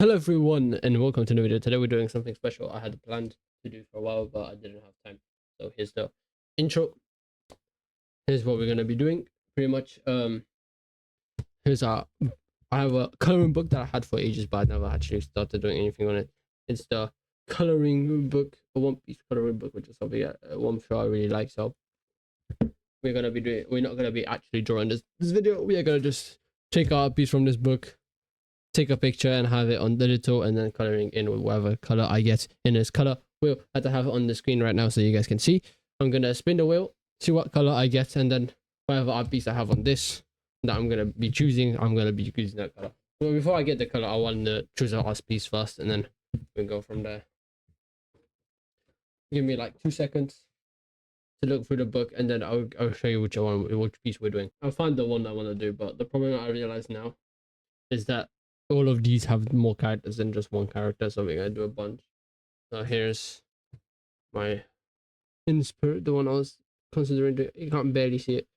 Hello everyone and welcome to the video. Today we're doing something special I had planned to do for a while but I didn't have time. So here's the intro. Here's what we're going to be doing pretty much. Here's our I have a coloring book that I had for ages but I never actually started doing anything on it. It's the coloring book, a one piece coloring book, which is something one show I really like. So we're not going to be actually drawing this video. We are going to just take our piece from this book, take a picture and have it on digital, and then coloring in with whatever color I get in this color wheel. I have to have it on the screen right now so you guys can see. I'm gonna spin the wheel, see what color I get, and then whatever art piece I have on this that I'm gonna be choosing, I'm gonna be using that color. But before I get the color, I want to choose an art piece first, and then we go from there. Give me like 2 seconds to look through the book, and then I'll show you which piece we're doing. I'll find the one I want to do, but the problem I realize now is that all of these have more characters than just one character, so we're gonna do a bunch. So here's my Inspirit, the one I was considering doing. You can't barely see it.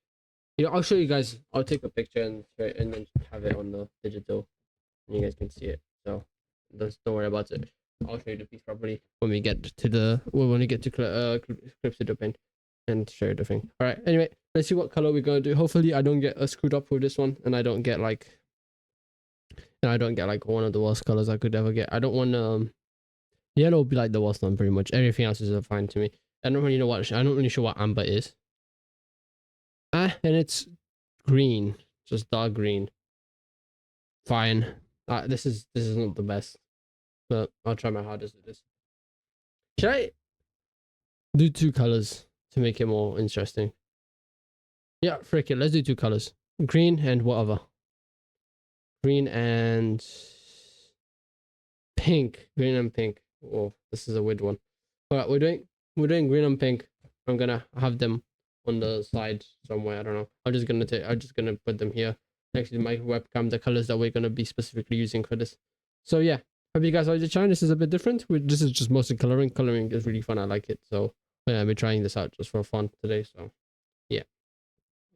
Yeah, I'll show you guys. I'll take a picture and then have it on the digital, and you guys can see it. So don't worry about it. I'll show you the piece properly when we get to clips to the pen and show you the thing. All right. Anyway, let's see what color we're gonna do. Hopefully, I don't get screwed up with this one, and I don't get like one of the worst colors I could ever get. I don't want yellow would be like the worst one pretty much. Everything else is fine to me. I'm not really sure what amber is. And it's green, just dark green. Fine. This is not the best, but I'll try my hardest with this. Should I do 2 colors to make it more interesting? Yeah, frick it. Let's do 2 colors. Green and whatever. Green and pink. Green and pink. Oh, this is a weird one. All right, we're doing green and pink. I'm gonna have them on the side somewhere. I don't know. I'm just gonna put them here next to my webcam, the colors that we're gonna be specifically using for this. So yeah, hope you guys like the channel. This is a bit different. This is just mostly coloring. Coloring is really fun. I like it. So yeah, I'll be trying this out just for fun today. So yeah,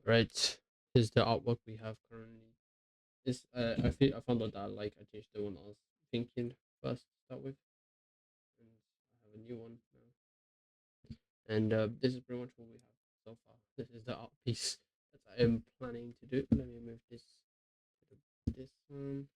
right. Here's the artwork we have currently. This I found out that I changed the one I was thinking first to start with, and I have a new one now. And this is pretty much what we have so far. This is the art piece that I am planning to do. Let me move this one.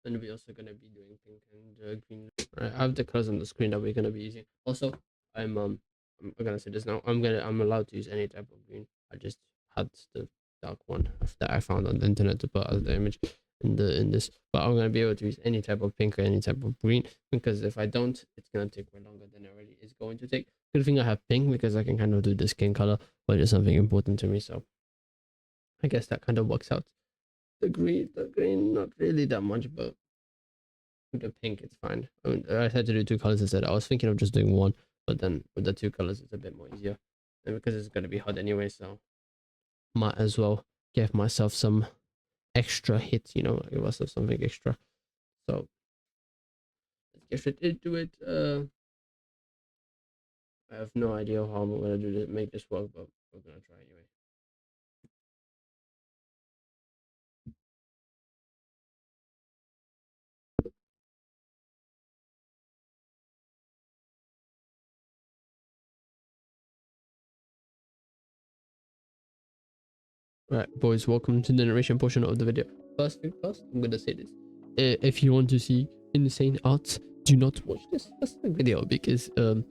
And we're also gonna be doing pink and green. Right, I have the colors on the screen that we're gonna be using. Also, I'm gonna say this now. I'm allowed to use any type of green. I just had the dark one that I found on the internet to put as the image in this. But I'm gonna be able to use any type of pink or any type of green, because if I don't, it's gonna take way longer than it already is going to take. Good thing I have pink because I can kind of do the skin color, but it's something important to me. So I guess that kind of works out. The green, not really that much, but with the pink, it's fine. I mean, I had to do 2 colors instead. I was thinking of just doing 1, but then with the 2 colors, it's a bit more easier. And because it's gonna be hot anyway, so might as well give myself some extra hit, give myself something extra. So let's get straight into it. I have no idea how I'm gonna do this, make this work, but we're gonna try anyway. Right, boys, welcome to the narration portion of the video. First thing first, I'm gonna say this. If you want to see insane art, do not watch this video, because I'm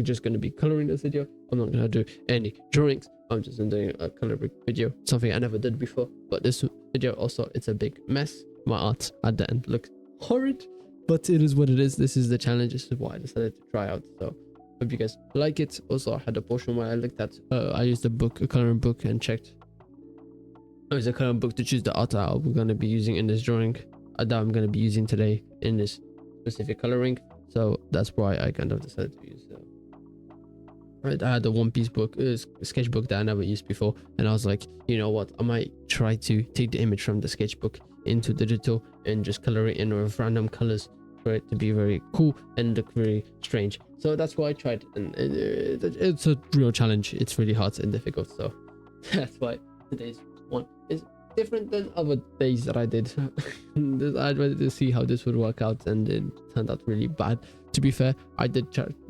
just gonna be coloring this video. I'm not gonna do any drawings. I'm just doing a coloring video, something I never did before. But this video also, it's a big mess. My art at the end looks horrid, but it is what it is. This is the challenge. This is what I decided to try out. So hope you guys like it. Also, I had a portion where I looked at I used a coloring book, and checked. It's a coloring book to choose the art we're going to be using in this drawing that I'm going to be using today in this specific coloring. So that's why I kind of decided to use right. I had a one-piece book, sketchbook that I never used before, and I was like, you know what, I might try to take the image from the sketchbook into digital and just color it in with random colors for it to be very cool and look very strange. So that's what I tried, and it's a real challenge. It's really hard and difficult, so that's why today's one is different than other days that I did. I wanted to see how this would work out, and it turned out really bad. To be fair, I did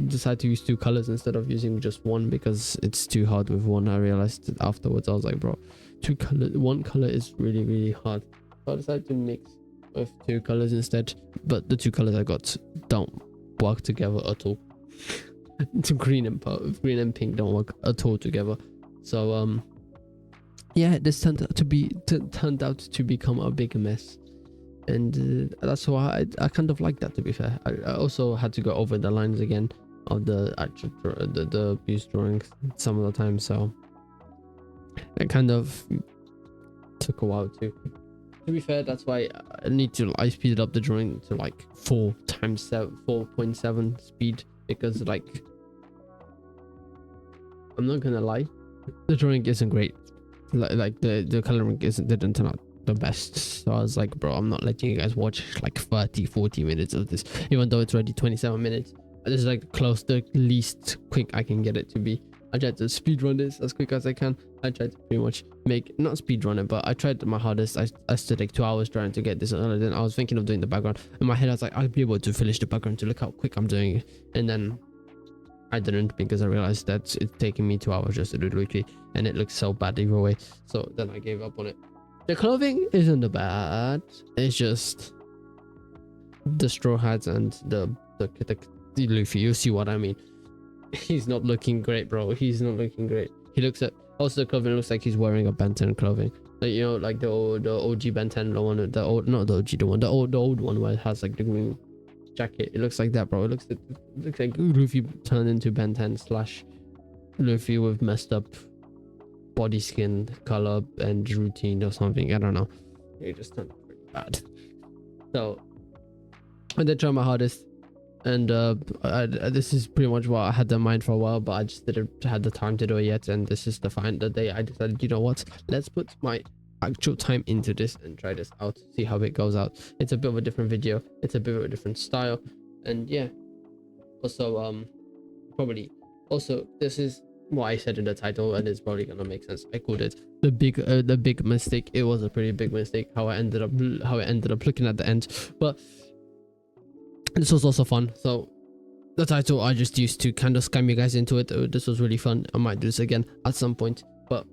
decide to use 2 colors instead of using just one, because it's too hard with one. I realized it afterwards. I was like, bro, 2 color, 1 color is really, really hard. So I decided to mix with 2 colors instead, but the 2 colors I got don't work together at all. green and pink don't work at all together. So yeah, this turned out to become a big mess, and that's why I kind of like that. To be fair, I also had to go over the lines again of the actual the abuse drawings some of the time, so it kind of took a while too. To be fair, that's why I speeded up the drawing to like 4.7 speed, because like, I'm not gonna lie, the drawing isn't great. Like the coloring didn't turn out the best. So I was like, bro, I'm not letting you guys watch like 30-40 minutes of this, even though it's already 27 minutes. This is like close to least quick I can get it to be. I tried to speed run this as quick as I can. I tried to pretty much not speed run it, but I tried my hardest. I stood like 2 hours trying to get this, and then I was thinking of doing the background. In my head I was like, I'll be able to finish the background to look how quick I'm doing it, and then I didn't, because I realized that it's taking me 2 hours just to do it quickly, and it looks so bad either way. So then I gave up on it. The clothing isn't bad. It's just the straw hats and the Luffy. You see what I mean? He's not looking great, bro. He's not looking great. He looks at, also the clothing looks like he's wearing a Ben 10 clothing. Like, you know, like the OG Ben 10, the one, not the OG, the old one where it has like the green jacket. It looks like that, bro. It looks like Luffy turned into Ben 10 / Luffy with messed up body skin color and routine or something. I don't know. It just turned out pretty bad. So I did try my hardest, and this is pretty much what I had in mind for a while, but I just didn't have the time to do it yet. And this is the day I decided, you know what, let's put my actual time into this and try this out, see how it goes out. It's a bit of a different video, it's a bit of a different style, and yeah. Also probably also, this is what I said in the title, and it's probably gonna make sense. I called it the big mistake. It was a pretty big mistake how it ended up looking at the end, but this was also fun. So the title I just used to kind of scam you guys into it. This was really fun. I might do this again at some point, but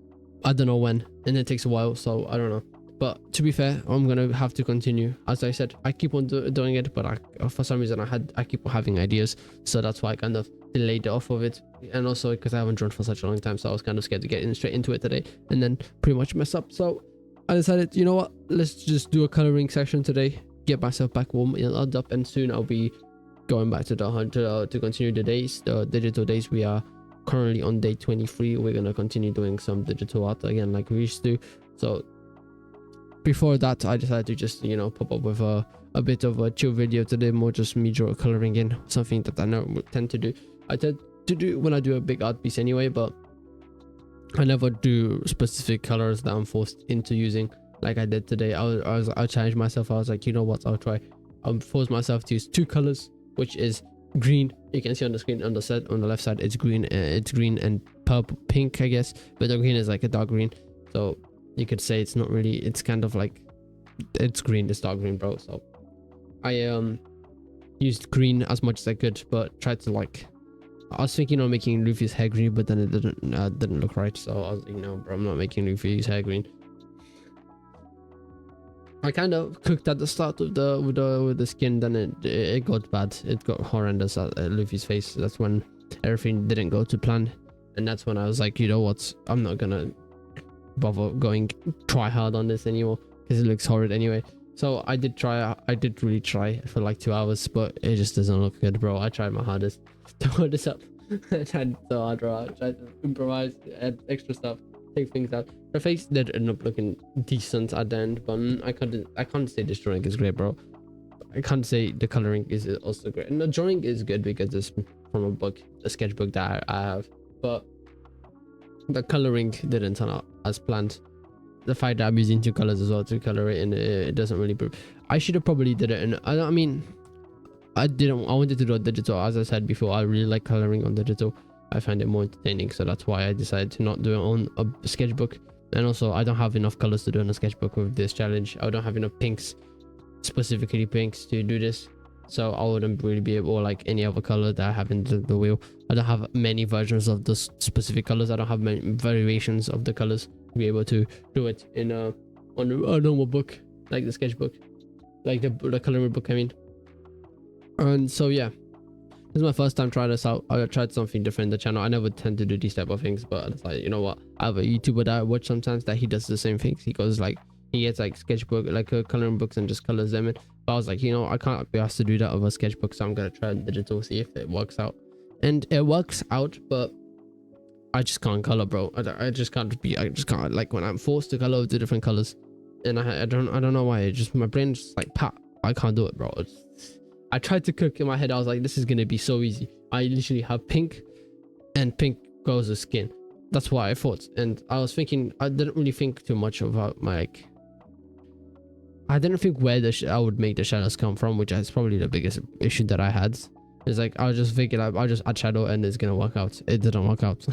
I don't know when, and it takes a while, so I don't know. But to be fair, I'm gonna have to continue. As I said, I keep on doing it, but for some reason I keep on having ideas, so that's why I kind of delayed it off of it. And also because I haven't drawn for such a long time, so I was kind of scared to get straight into it today and then pretty much mess up. So I decided, you know what, let's just do a coloring session today, get myself back warm up, and soon I'll be going back to to continue the digital days. We are currently on day 23. We're gonna continue doing some digital art again like we used to. So before that, I decided to just, you know, pop up with a bit of a chill video today, more just me coloring in, something that I tend to do. I tend to do when I do a big art piece anyway, but I never do specific colors that I'm forced into using like I did today. I challenged myself. I was like, you know what, I'll force myself to use 2 colors, which is green. You can see on the screen on the left side, it's green and purple, pink, I guess, but the green is like a dark green. So you could say it's not really, it's kind of like, it's green, it's dark green, bro. So I used green as much as I could, but tried to like, I was thinking of making Luffy's hair green, but then it didn't look right. So I was like, no, bro, I'm not making Luffy's hair green. I kind of cooked at the start with the skin, then it got bad. It got horrendous at Luffy's face. That's when everything didn't go to plan, and that's when I was like, you know what, I'm not gonna bother try hard on this anymore because it looks horrid anyway. So I did really try for like 2 hours, but it just doesn't look good, bro. I tried my hardest to hold this up. I tried so hard, bro. I tried to improvise, add extra stuff, take things out. The face did end up looking decent at the end, but I can't say this drawing is great, bro. I can't say the coloring is also great, and the drawing is good because it's from a book, a sketchbook that I have, but the coloring didn't turn out as planned. The fact that I'm using 2 colors as well to color it, and it doesn't really prove. I should have probably did it, and I mean, I wanted to do a digital. As I said before, I really like coloring on digital. I find it more entertaining, so that's why I decided to not do it on a sketchbook. And also I don't have enough colors to do on a sketchbook with this challenge. I don't have enough pinks, specifically pinks, to do this. So I wouldn't really be able, like any other color that I have in the wheel. I don't have many versions of the specific colors. I don't have many variations of the colors to be able to do it in on a normal book, like the sketchbook, like the coloring book, I mean. And so yeah, this is my first time trying this out. I tried something different in the channel. I never tend to do these type of things, but it's like, you know what, I have a YouTuber that I watch sometimes that he does the same things. He goes like, he gets like sketchbook, like coloring books, and just colors them in. But I was like, you know, I can't be asked to do that with a sketchbook, so I'm gonna try digital, see if it works out. And it works out, but I just can't color, bro. I just can't, like, when I'm forced to color with the different colors, and I don't know why. It just, my brain's just like, pat, I can't do it, bro. I tried to cook in my head. I was like, this is gonna be so easy. I literally have pink, and pink goes with skin. That's what I thought. And I was thinking, I didn't really think too much about my, like, I didn't think where I would make the shadows come from, which is probably the biggest issue that I had. It's like, I was just thinking, I'll just add shadow and it's gonna work out. It didn't work out.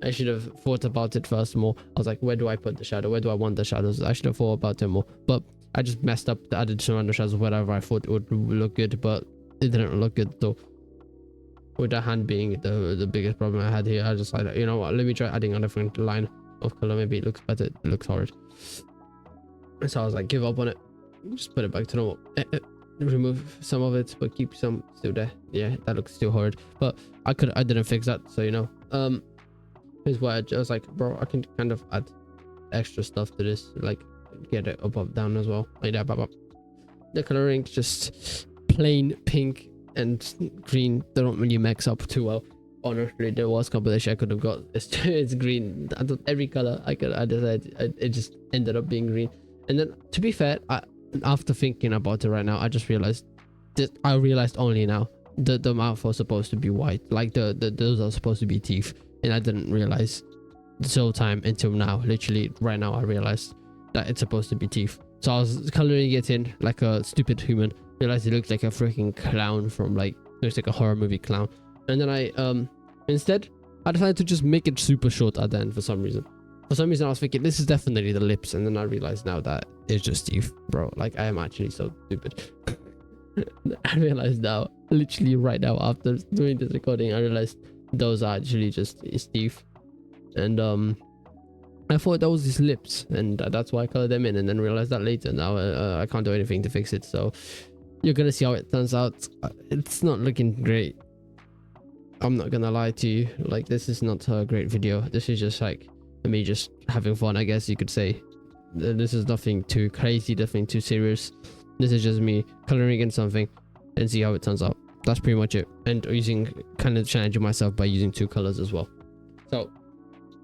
I should have thought about it first more. I was like, where do I put the shadow? Where do I want the shadows? I should have thought about it more. But I just messed up, added some random shadows, whatever I thought it would look good, but it didn't look good though. With the hand being the biggest problem I had here, I just like, you know what, let me try adding a different line of color. Maybe it looks better. It looks horrid. So I was like, give up on it. Just put it back to normal. Remove some of it, but keep some still there. Yeah, that looks still horrid. But I didn't fix that, so you know. Here's why I was like, bro, I can kind of add extra stuff to this, like get it up down as well, like that. The coloring, just plain pink and green, they don't really mix up too well. Honestly, there was competition I could have got. It's green. I thought every color I decided, it just ended up being green. And then, to be fair, after thinking about it right now, I just realized that I realized only now that the mouth was supposed to be white, like those are supposed to be teeth, and I didn't realize this whole time until now. Literally right now I realized that it's supposed to be teeth. So I was coloring it in like a stupid human, realized it looked like a freaking clown from, like, looks like a horror movie clown. And then I instead I decided to just make it super short at the end. For some reason I was thinking this is definitely the lips, and then I realized now that it's just teeth, bro. Like, I am actually so stupid. I realized now, literally right now, after doing this recording, I realized those are actually just his teeth. And I thought that was his lips, and that's why I colored them in, and then realized that later. Now I can't do anything to fix it, so you're gonna see how it turns out. It's not looking great, I'm not gonna lie to you. Like, this is not a great video. This is just like me just having fun, I guess you could say. This is nothing too crazy, nothing too serious. This is just me coloring in something and see how it turns out. That's pretty much it. And kind of challenging myself by using two colors as well. So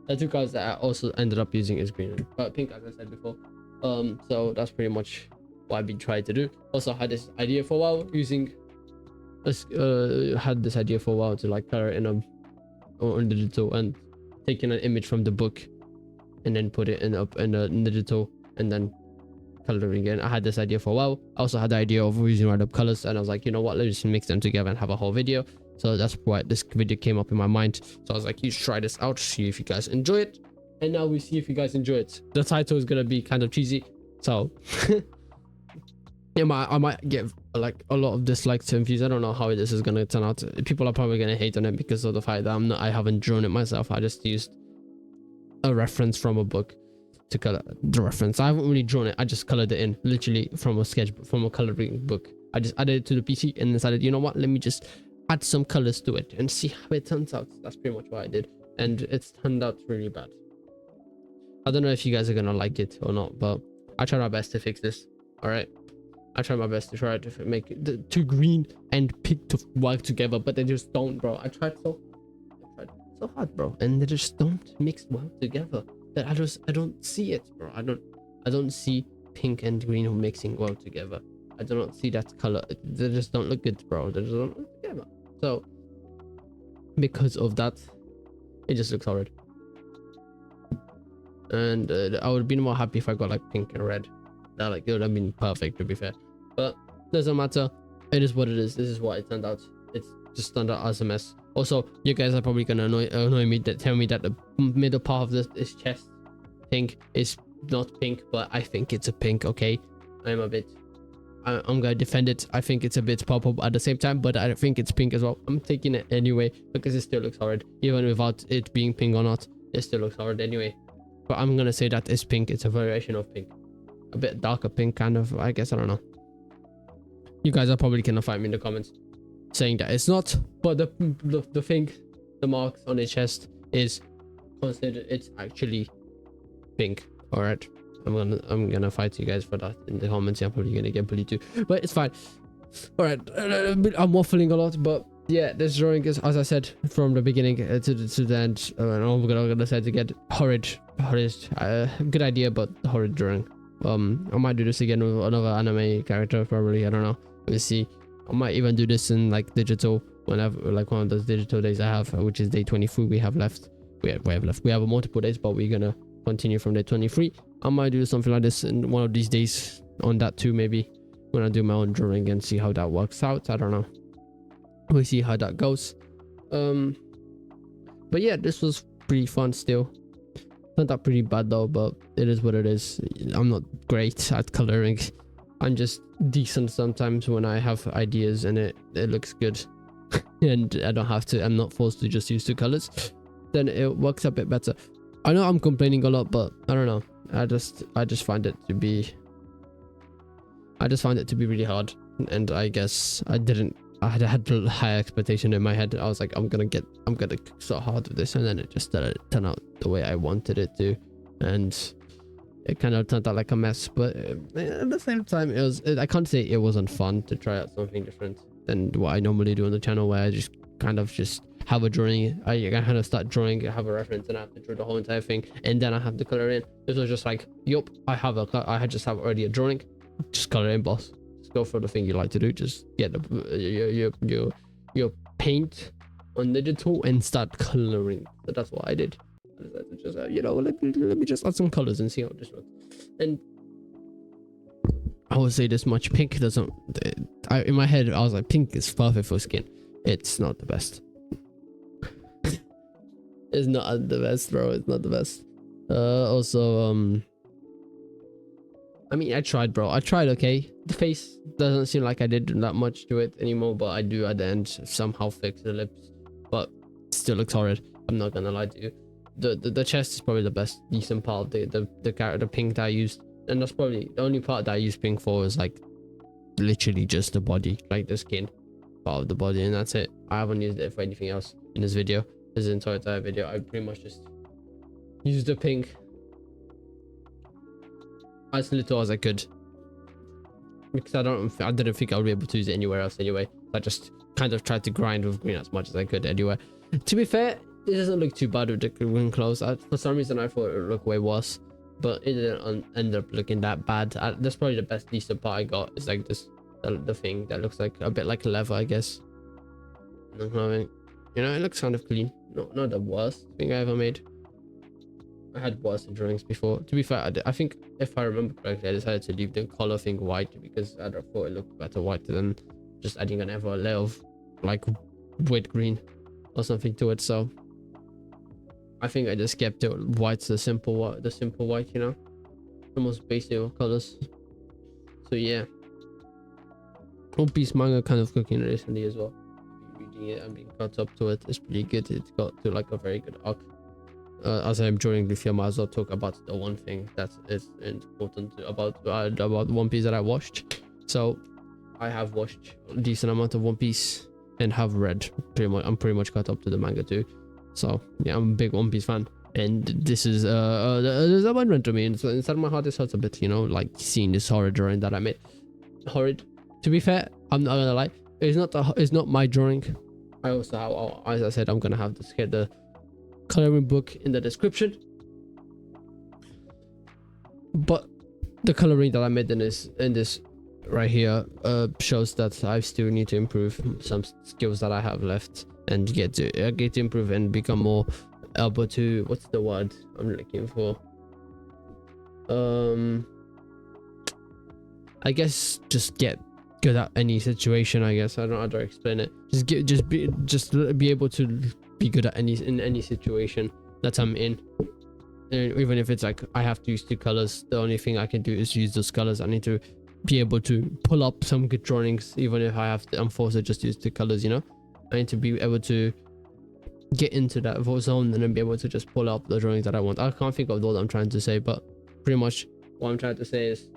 the two colors that I also ended up using is green and pink, as I said before. So that's pretty much what I've been trying to do. Also had this idea for a while using to like color in on digital, and taking an image from the book and then put it in the digital and then coloring again. I had this idea for a while. I also had the idea of using random colors, and I was like, you know what, let's just mix them together and have a whole video. So that's why this video came up in my mind. So I was like, you should try this out, see if you guys enjoy it. And now we see if you guys enjoy it. The title is gonna be kind of cheesy, so I might get like a lot of dislikes and views. I don't know how this is gonna turn out. People are probably gonna hate on it because of the fact that I haven't drawn it myself. I just used a reference from a book to color the reference. I haven't really drawn it. I just colored it in, literally from a sketchbook, from a coloring book. I just added it to the PC and decided, you know what, let me just add some colors to it and see how it turns out. That's pretty much what I did, and it's turned out really bad. I don't know if you guys are gonna like it or not, but I tried my best to fix this. All right, I tried my best to try to make the two green and pink to work together, but they just don't, bro. I tried so hard, bro, and they just don't mix well together. That I don't see it, bro. I don't see pink and green mixing well together. I do not see that color. They just don't look good, bro. They just don't look together. So because of that, it just looks horrid. And I would have been more happy if I got like pink and red. That like it would have been perfect, to be fair. But doesn't matter. It is what it is. This is what it turned out. It's just turned out as a mess. Also, you guys are probably gonna annoy me that tell me that the middle part of this chest pink. It's not pink, but I think it's a pink. Okay, I'm gonna defend it. I think it's a bit purple at the same time, but I think it's pink as well. I'm taking it anyway because it still looks horrid, even without it being pink or not. It still looks horrid anyway. But I'm gonna say that it's pink. It's a variation of pink, a bit darker pink, kind of. I guess, I don't know. You guys are probably gonna find me in the comments saying that it's not, but the thing, the marks on his chest is considered. It's actually pink. All right. I'm gonna fight you guys for that in the comments. I'm probably gonna get bullied too, but it's fine. All right, I'm waffling a lot, but yeah, this drawing is, as I said from the beginning to the end, I'm gonna say to get horrid. Good idea, but horrid drawing. I might do this again with another anime character, probably. I don't know. We'll see. I might even do this in like digital, whenever, like one of those digital days I have, which is day 23. We have left. We have multiple days, but we're gonna continue from day 23. I might do something like this in one of these days on that too, maybe when I do my own drawing and see how that works out. I don't know. We'll see how that goes. But yeah, this was pretty fun still. Not that pretty bad though, but it is what it is. I'm not great at coloring. I'm just decent sometimes when I have ideas and it looks good and I don't have to, I'm not forced to just use two colors, then it works a bit better. I know I'm complaining a lot, but I don't know. I just find it to be really hard, and I guess I had a high expectation in my head. I was like, I'm gonna so hard with this, and then it just didn't turn out the way I wanted it to, and it kind of turned out like a mess. But at the same time, I can't say it wasn't fun to try out something different than what I normally do on the channel, where I just kind of just have a drawing. I kind of start drawing, have a reference, and I have to draw the whole entire thing, and then I have to color in. This was just like, yup, I just have already a drawing, just color in, boss. Just go for the thing you like to do. Just get your paint on digital and start coloring. So that's what I did. I decided to just let me just add some colors and see how this looks. And I would say this much: pink doesn't. In my head, I was like, pink is perfect for skin. It's not the best. It's not the best, bro. It's not the best. Also, I mean, I tried, bro. I tried, okay? The face doesn't seem like I did that much to it anymore, but I do at the end somehow fix the lips. But it still looks horrid. I'm not gonna lie to you. The chest is probably the best decent part of the pink that I used. And that's probably the only part that I used pink for, is like literally just the body, like the skin part of the body, and that's it. I haven't used it for anything else in this video. This entire video, I pretty much just used the pink as little as I could, because I didn't think I would be able to use it anywhere else anyway. I just kind of tried to grind with green as much as I could anyway. To be fair, it doesn't look too bad with the green clothes. For some reason I thought it would look way worse, but it didn't end up looking that bad. That's probably the best decent part I got, is like this, the thing that looks like a bit like leather, I guess. You know, it looks kind of clean. Not the worst thing I ever made. I had worse drawings before. To be fair, I think if I remember correctly, I decided to leave the color thing white because I thought it looked better white than just adding another layer of like wood green or something to it. So I think I just kept it white, the simple white, you know, the most basic of colors. So yeah, One Piece manga kind of cooking recently as well. Reading it and being caught up to it is pretty good. It's got to like a very good arc. As I'm drawing the film, I also talk about the one thing that is important about One Piece that I watched. So I have watched a decent amount of One Piece and have read I'm pretty much caught up to the manga too. So yeah, I'm a big One Piece fan, and this is a disappointment to me. And so inside my heart, it hurts a bit, you know, like seeing this horror drawing that I made. Horrid. To be fair, I'm not gonna lie, it's not my drawing. I also have, as I said, I'm gonna have the coloring book in the description, but the coloring that I made in this right here shows that I still need to improve some skills that I have left, and get to improve and become more able to, what's the word I'm looking for, I guess just get good at any situation. I guess I don't know how to explain it. Just be able to be good at any situation that I'm in. And even if it's like I have to use 2 colors, the only thing I can do is use those colors. I need to be able to pull up some good drawings, even if I have to, I'm forced to just use 2 colors, you know. I need to be able to get into that zone and then be able to just pull up the drawings that I want. I can't think of what I'm trying to say, but pretty much what I'm trying to say is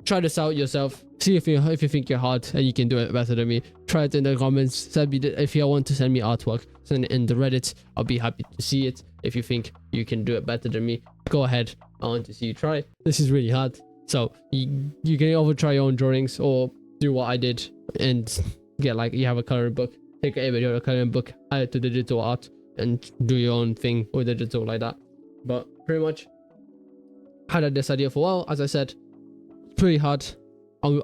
try this out yourself. See if you think you're hard and you can do it better than me. Try it in the comments. Send me if you want to send me artwork, send it in the Reddit. I'll be happy to see it. If you think you can do it better than me, go ahead. I want to see you try. This is really hard, so you can either try your own drawings or do what I did and get like you have a coloring book. Take a video, a coloring book, add it to digital art, and do your own thing with digital like that. But pretty much had this idea for a while. As I said, pretty hard.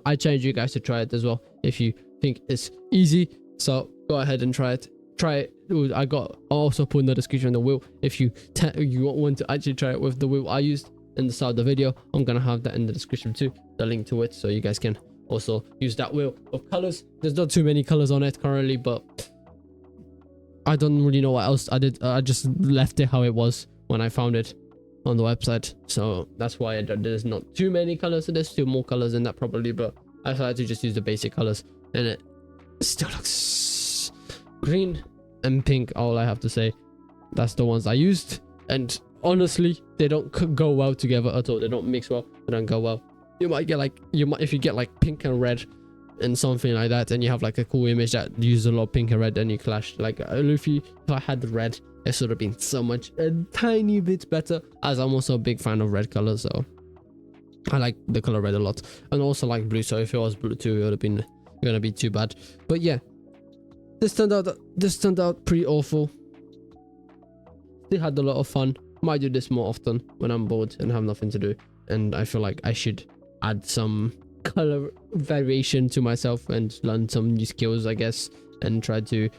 I challenge you guys to try it as well if you think it's easy. So go ahead and try it. Try it. I'll also put in the description the wheel if you want to actually try it with the wheel I used in the start of the video. I'm gonna have that in the description too, the link to it, so you guys can also use that wheel of colors. There's not too many colors on it currently, but I don't really know what else I did. I just left it how it was when I found it on the website, so that's why there's not too many colors. There's still more colors than that probably, but I decided to just use the basic colors, and it still looks green and pink. All I have to say, that's the ones I used, and honestly they don't go well together at all. They don't mix well, they don't go well. You might get like if you get like pink and red and something like that, and you have like a cool image that uses a lot of pink and red, and you clash. Like Luffy, if I had the red, it should have been so much a tiny bit better, as I'm also a big fan of red color, so I like the color red a lot, and also like blue. So if it was blue too, it would have been gonna be too bad. But yeah, this turned out pretty awful. Still had a lot of fun. Might do this more often when I'm bored and have nothing to do, and I feel like I should add some color variation to myself and learn some new skills, I guess, and try to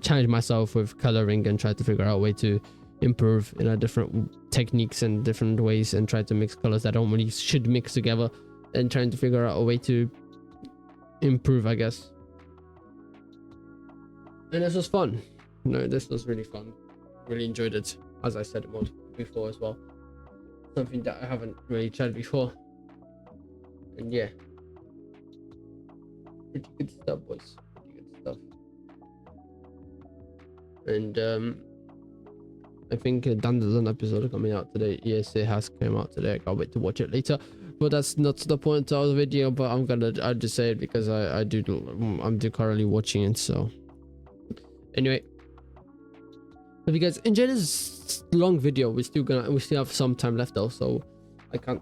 challenge myself with coloring and try to figure out a way to improve in a different techniques and different ways, and try to mix colors that don't really should mix together, and trying to figure out a way to improve, I guess. And this was fun. No, this was really fun. Really enjoyed it, as I said before as well. Something that I haven't really tried before. And yeah, pretty good stuff, boys. Pretty good stuff. And I think Dan there's an episode coming out today. Yes, it has come out today. I can't wait to watch it later. But that's not the point of the video. But I'll just say it because I'm currently watching it. So anyway, if you guys enjoyed this long video, we still have some time left though, so I can't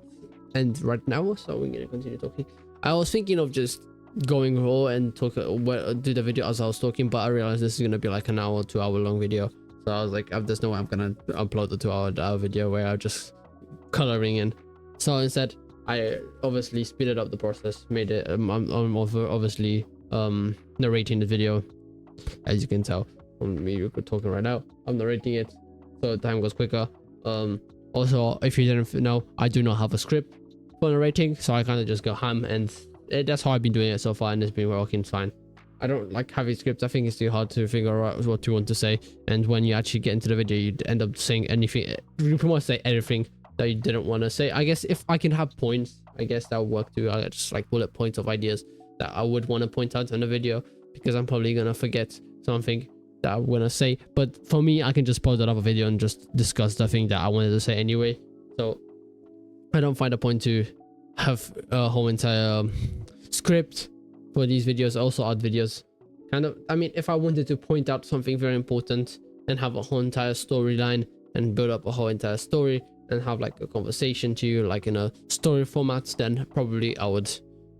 end right now, so we're gonna continue talking. I was thinking of just going raw and do the video as I was talking, but I realized this is gonna be like an hour, 2 hour long video, so I was like, there's no way I'm gonna upload the 2 hour video where I'm just coloring in. So instead, I obviously speeded up the process, made it I'm obviously narrating the video, as you can tell from me talking right now. I'm narrating it, so time goes quicker. Also, if you didn't know, I do not have a script for narrating, so I kind of just go ham, and that's how I've been doing it so far, and it's been working fine. I don't like having scripts. I think it's too hard to figure out what you want to say, and when you actually get into the video, you end up saying anything. You pretty much say everything that you didn't want to say. I guess if I can have points, I guess that would work too. I just like bullet points of ideas that I would want to point out in the video, because I'm probably gonna forget something that I'm gonna say. But for me, I can just pause another video and just discuss the thing that I wanted to say anyway. So I don't find a point to have a whole entire script for these videos. Also add videos, kind of, I mean, if I wanted to point out something very important and have a whole entire storyline and build up a whole entire story and have like a conversation to you like in a story format, then probably I would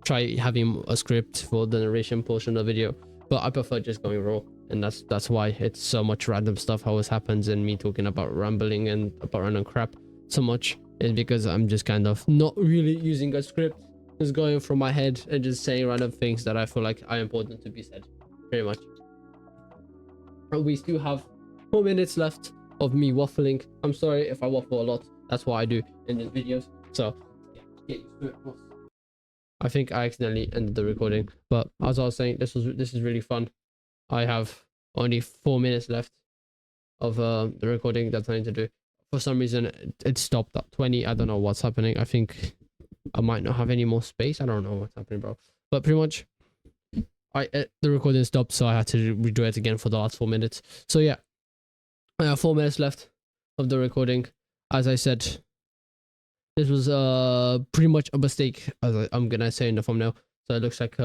try having a script for the narration portion of the video. But I prefer just going raw, and that's why it's so much random stuff always happens, and me talking about rambling and about random crap so much is because I'm just kind of not really using a script, just going from my head and just saying random things that I feel like are important to be said, pretty much. And we still have 4 minutes left of me waffling. I'm sorry if I waffle a lot, that's what I do in these videos, so yeah, get used to it, boss. I think I accidentally ended the recording, but as I was saying, this is really fun. I have only 4 minutes left of the recording. That's nothing to do. for some reason it stopped at 20. I don't know what's happening. I think I might not have any more space. I don't know what's happening, bro. But pretty much the recording stopped, so I had to redo it again for the last 4 minutes. So yeah, I have 4 minutes left of the recording. As I said, this was pretty much a mistake, as I'm gonna say in the thumbnail. So it looks like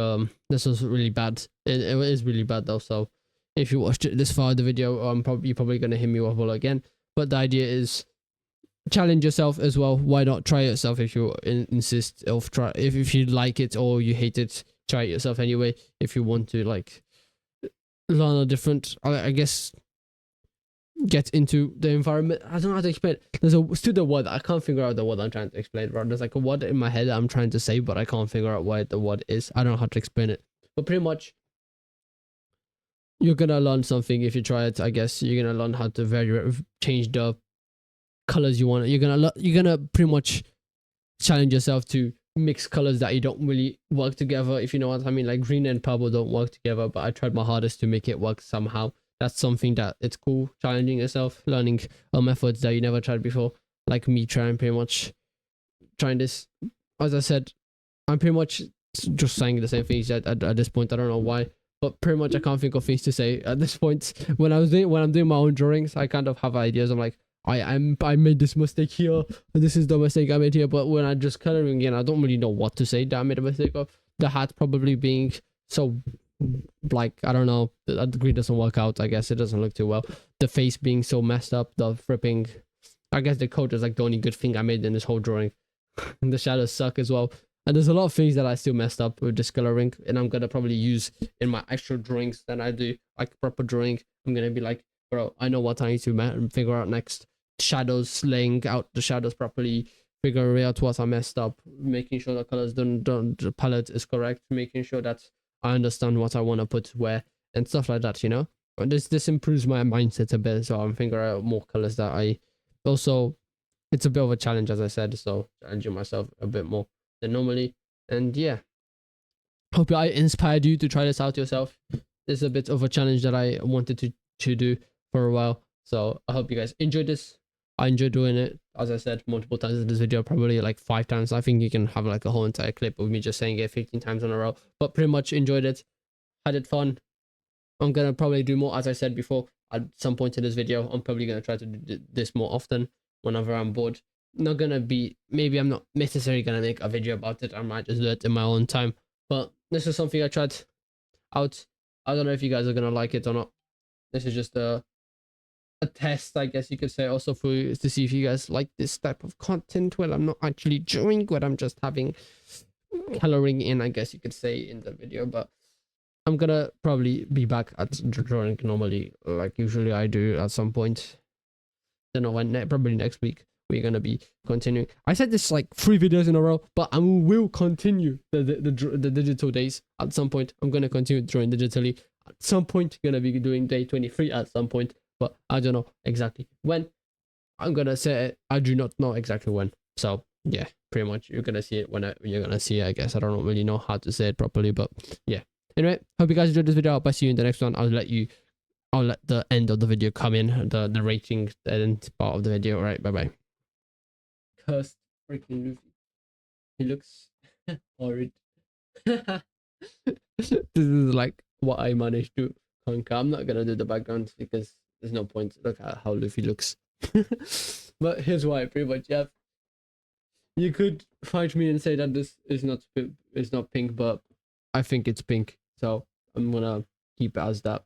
this was really bad. It is really bad though. So if you watched it this far in the video, you're probably gonna hear me waffle again. But the idea is challenge yourself as well. Why not try it yourself if you insist of try if you like it or you hate it, try it yourself anyway. If you want to like learn a different, I guess, get into the environment. I don't know how to explain it. There's a still word. I can't figure out the word I'm trying to explain. Right? There's like a word in my head that I'm trying to say, but I can't figure out what the word is. I don't know how to explain it. But pretty much, you're gonna learn something if you try it. I guess you're gonna learn how to change the colors you want. You're gonna pretty much challenge yourself to mix colors that you don't really work together, if you know what I mean. Like green and purple don't work together, but I tried my hardest to make it work somehow. That's something that it's cool, challenging yourself, learning methods that you never tried before, like me trying this. As I said, I'm pretty much just saying the same things at this point. I don't know why, but pretty much I can't think of things to say at this point. When I'm doing my own drawings, I kind of have ideas. I'm like, I made this mistake here, and this is the mistake I made here. But when I'm just coloring in, I don't really know what to say that I made a mistake of. The hat probably being so, like, I don't know, the green doesn't work out. I guess it doesn't look too well. The face being so messed up, the fripping, I guess the coat is like the only good thing I made in this whole drawing. And the shadows suck as well. And there's a lot of things that I still messed up with this coloring, and I'm gonna probably use in my actual drawings that I do, like proper drawing. I'm gonna be like, bro, I know what I need to figure out next. Shadows, laying out the shadows properly, figuring out what I messed up, making sure the colors the palette is correct, making sure that I understand what I want to put where and stuff like that, you know. And this improves my mindset a bit, so I'm figuring out more colors that I also, it's a bit of a challenge, as I said, so challenging myself a bit more than normally. And yeah, hope I inspired you to try this out yourself. This is a bit of a challenge that I wanted to do for a while, so I hope you guys enjoyed this. I enjoyed doing it, as I said, multiple times in this video, probably like 5 times. I think you can have like a whole entire clip of me just saying it 15 times in a row, but pretty much enjoyed it, had it fun. I'm gonna probably do more, as I said before, at some point in this video. I'm probably gonna try to do this more often whenever I'm bored. Not gonna be, maybe I'm not necessarily gonna make a video about it. I might just do it in my own time, but this is something I tried out. I don't know if you guys are gonna like it or not. This is just a test, I guess you could say, also for to see if you guys like this type of content. Well, I'm not actually doing what I'm just having coloring in, I guess you could say, in the video. But I'm gonna probably be back at drawing normally, like usually I do at some point. Don't know when, probably next week we're gonna be continuing. I said this like 3 videos in a row, but I will continue the digital days at some point. I'm gonna continue drawing digitally at some point. Gonna be doing day 23 at some point, but I don't know exactly when. I'm gonna say it. I do not know exactly when. So yeah, pretty much you're gonna see it when you're gonna see it, I guess. I don't really know how to say it properly, but yeah. Anyway, hope you guys enjoyed this video. I'll see you in the next one. I'll let the end of the video come in, the rating end part of the video. All right, bye bye. Cursed freaking Luffy. He looks horrid. This is like what I managed to conquer. I'm not gonna do the background because there's no point. Look at how Luffy looks. But here's why. Pretty much, yeah. You could fight me and say that this is not pink, but I think it's pink, so I'm gonna keep it as that.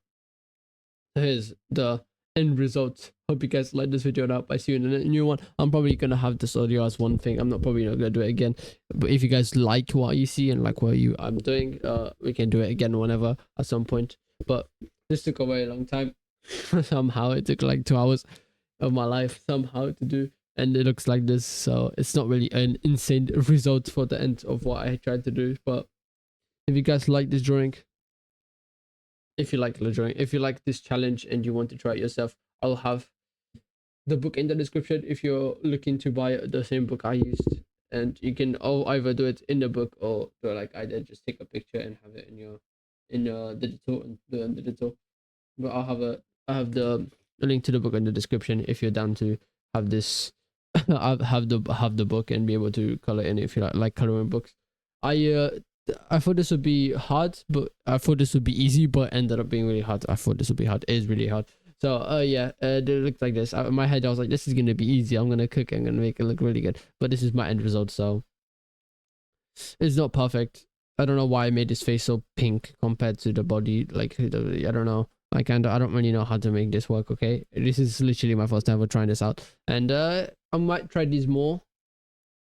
Here's the end result. Hope you guys like this video. Now I see you in a new one. I'm probably gonna have this audio as one thing. I'm not gonna do it again, but if you guys like what you see and like what I'm doing, we can do it again whenever at some point. But this took a very long time. Somehow it took like 2 hours of my life somehow to do, and it looks like this, so it's not really an insane result for the end of what I tried to do. But if you guys like this drawing, if you like the drawing, if you like this challenge and you want to try it yourself, I'll have the book in the description if you're looking to buy the same book I used. And you can either do it in the book or do it like I did, just take a picture and have it in your digital and do it in digital. But I have the link to the book in the description if you're down to have this have the book and be able to color in it if you like coloring books. I thought this would be hard, but I thought this would be easy, but ended up being really hard. I thought this would be hard. It is really hard. So yeah, it looked like this. In my head I was like, this is gonna be easy. I'm gonna cook it. I'm gonna make it look really good. But this is my end result. So it's not perfect. I don't know why I made his face so pink compared to the body. Like, I don't know. Like, and I don't really know how to make this work. Okay, this is literally my first time ever trying this out, and I might try these more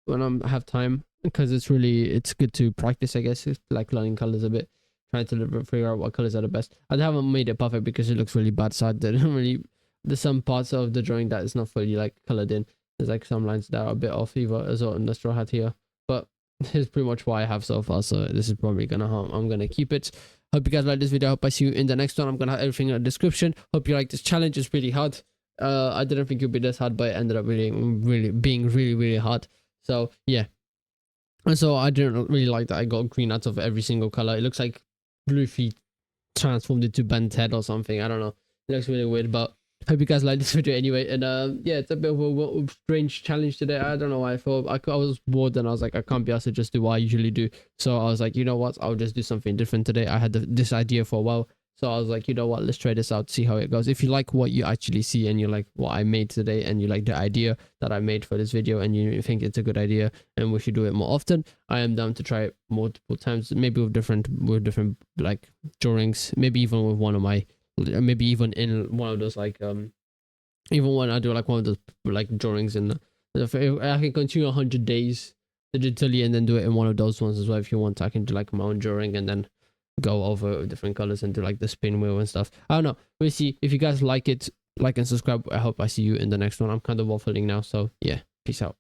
when I have time, because it's good to practice. I guess it's like learning colors a bit, trying to figure out what colors are the best. I haven't made it perfect because it looks really bad, so I didn't really. There's some parts of the drawing that is not fully like colored in. There's like some lines that are a bit off either as well in the straw hat here, but here's pretty much what I have so far. So this is probably gonna harm. I'm gonna keep it. Hope you guys like this video. Hope I see you in the next one. I'm gonna have everything in the description. Hope you like this challenge. It's really hard. I didn't think it would be this hard, but it ended up being really hard. So yeah. And so I didn't really like that I got green out of every single color. It looks like Luffy transformed into Ben's head or something. I don't know. It looks really weird, but hope you guys like this video anyway. And yeah, it's a bit of a strange challenge today. I don't know why I thought I was bored and I was like, I can't be asked to just do what I usually do. So I was like, you know what, I'll just do something different today. I had this idea for a while, so I was like, you know what, let's try this out, see how it goes. If you like what you actually see and you like what I made today and you like the idea that I made for this video and you think it's a good idea and we should do it more often, I am down to try it multiple times, maybe with different like drawings, maybe even with one of my, maybe even in one of those like even when I do like one of those like drawings in I can continue 100 days digitally and then do it in one of those ones as well. If you want, I can do like my own drawing and then go over different colors and do like the spin wheel and stuff. I don't know, we'll see. If you guys like it, like and subscribe. I hope I see you in the next one. I'm kind of waffling now, so yeah, peace out.